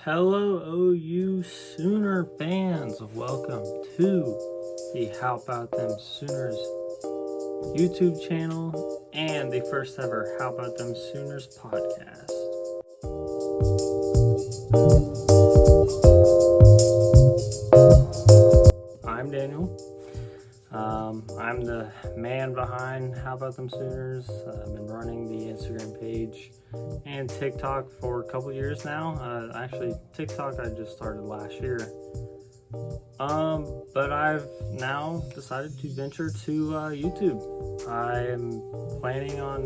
Hello, OU Sooner fans. Welcome to the How About Them Sooners YouTube channel and the first ever How About Them Sooners podcast. I'm Daniel. I'm the man behind How About Them Sooners. I've been running the Instagram page and TikTok for a couple years now. Actually, TikTok I just started last year. But I've now decided to venture to YouTube. I am planning on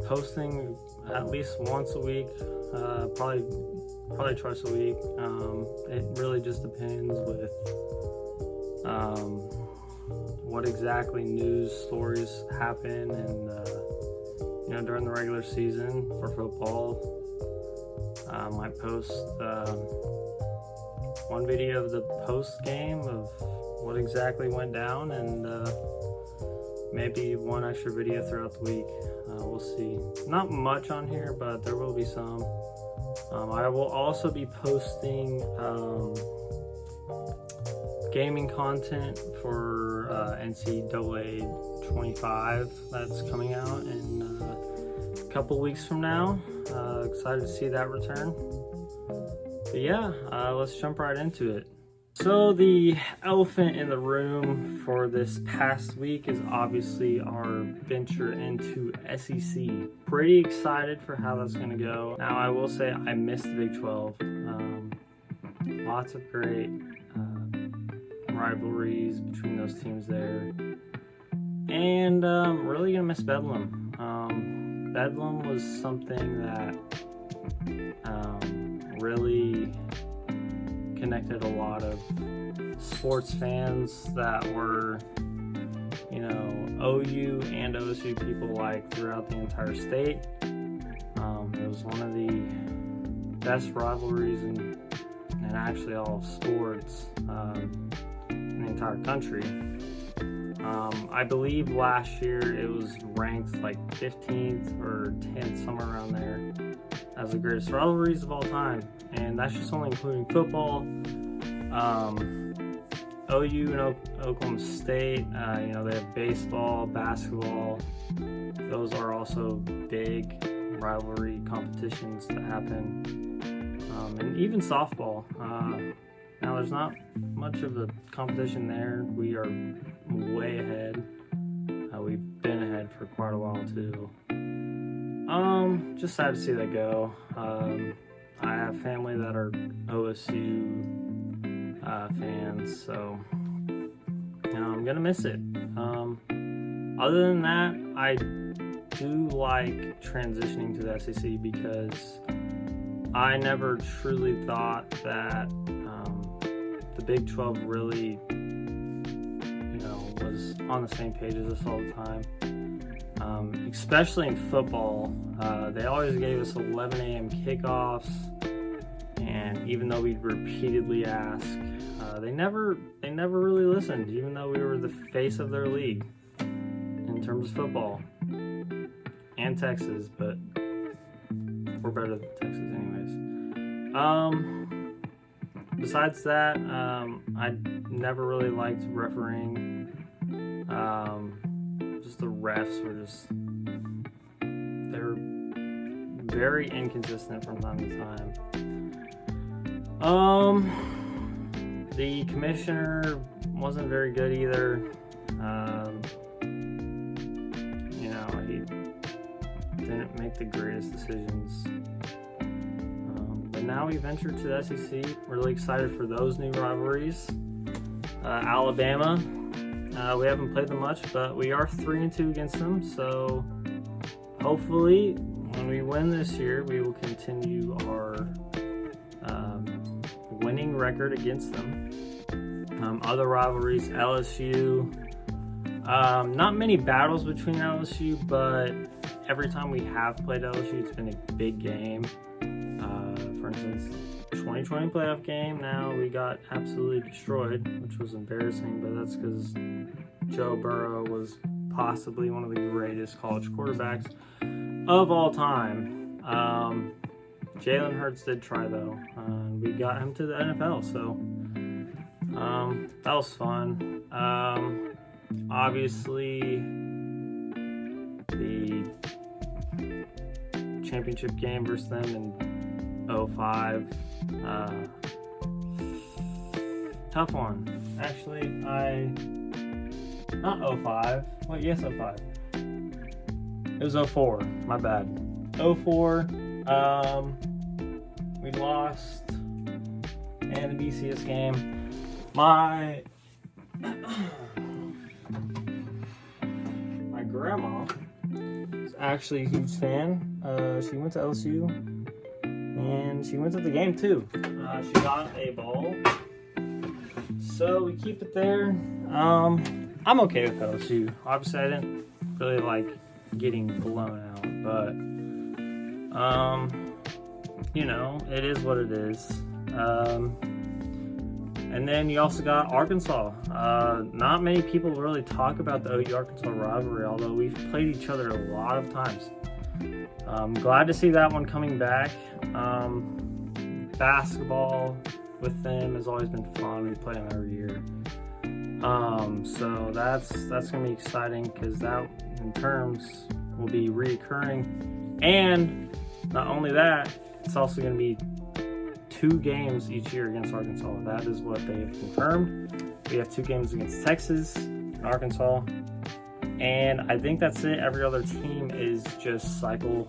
posting at least once a week, probably twice a week. It really just depends with what exactly news stories happen and during the regular season for football. I might post one video of the post game of what exactly went down, and maybe one extra video throughout the week. We'll see. Not much on here, but there will be some. I will also be posting gaming content for NCAA 25 that's coming out in a couple weeks from now. Excited to see that return. But yeah, let's jump right into it. So the elephant in the room for this past week is obviously our venture into SEC. Pretty excited for how that's going to go. Now I will say I missed the Big 12. Lots of great rivalries between those teams there, and really gonna miss Bedlam. Bedlam was something that really connected a lot of sports fans that were, OU and OSU people like throughout the entire state. It was one of the best rivalries in actually all of sports. In the entire country. I believe last year it was ranked like 15th or 10th, somewhere around there, as the greatest rivalries of all time. And that's just only including football. OU and Oklahoma State, they have baseball, basketball. Those are also big rivalry competitions that happen. And even softball. Now, there's not much of a competition there. We are way ahead. We've been ahead for quite a while, too. Just sad to see that go. I have family that are OSU fans, so I'm going to miss it. Other than that, I do like transitioning to the SEC because I never truly thought that the Big 12 really, was on the same page as us all the time. Especially in football, they always gave us 11 a.m. kickoffs, and even though we'd repeatedly ask, they never really listened, even though we were the face of their league in terms of football. And Texas, but we're better than Texas anyways. Besides that, I never really liked refereeing. Just the refs were they're very inconsistent from time to time. The commissioner wasn't very good either. He didn't make the greatest decisions. But now we venture to the SEC. Really excited for those new rivalries. Alabama, we haven't played them much, but we are 3-2 against them. So hopefully, when we win this year, we will continue our winning record against them. Other rivalries, LSU. Not many battles between LSU, but every time we have played LSU, it's been a big game. For instance, 2020 playoff game, now we got absolutely destroyed, which was embarrassing, but that's because Joe Burrow was possibly one of the greatest college quarterbacks of all time. Jalen Hurts did try though. We got him to the NFL, so that was fun. Obviously, the championship game versus them in 05. Tough one. Actually, not 05. Wait, yes, 05. It was 04. My bad. 04. We lost in the BCS game. My grandma is actually a huge fan. She went to LSU and she went to the game too. She got a ball, so we keep it there. I'm okay with LSU. Obviously, I didn't really like getting blown out, but it is what it is. And then you also got Arkansas. Not many people really talk about the OU Arkansas rivalry, although we've played each other a lot of times. I'm glad to see that one coming back. Basketball with them has always been fun. We play them every year. So that's gonna be exciting because that in terms will be reoccurring. And not only that, it's also gonna be 2 games each year against Arkansas. That is what they have confirmed. We have 2 games against Texas and Arkansas. And I think that's it. Every other team is just cycle.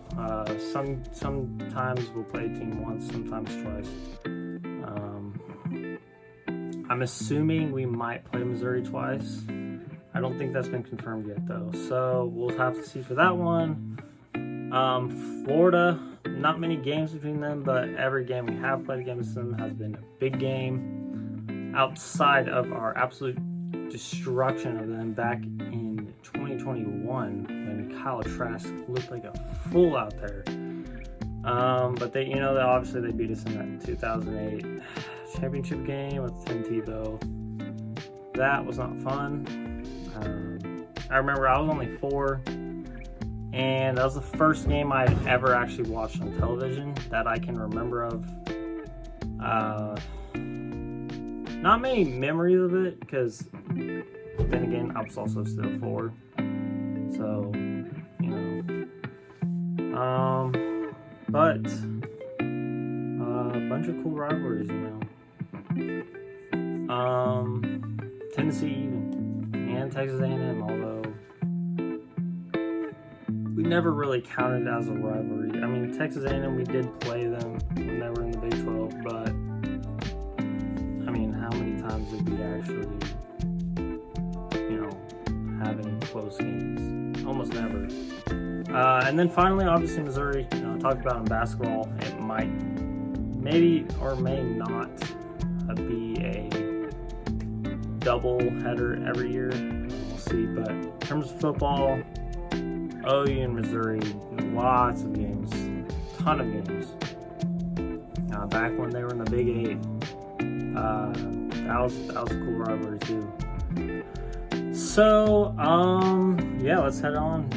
Sometimes we'll play a team once, sometimes twice. I'm assuming we might play Missouri twice. I don't think that's been confirmed yet though. So we'll have to see for that one. Florida, not many games between them, but every game we have played against them has been a big game. Outside of our absolute destruction of them back in 2021 when Kyle Trask looked like a fool out there. But they obviously they beat us in that 2008 championship game with Tim Tebow. That was not fun. I remember I was only 4, and that was the first game I'd ever actually watched on television that I can remember of. Not many memories of it because then again I was also still 4, so but a bunch of cool rivalries, Tennessee even, and Texas A&M, although we never really counted it as a rivalry. I mean, Texas A&M, we did play them when they were in the Big 12, but I mean, how many times did we actually, have any close games? Almost never. And then finally, obviously, Missouri, talked about in basketball, it might, maybe or may not be a double header every year. We'll see. But in terms of football, OU and Missouri, lots of games, ton of games. Back when they were in the Big 8, that was a cool rivalry too. So, let's head on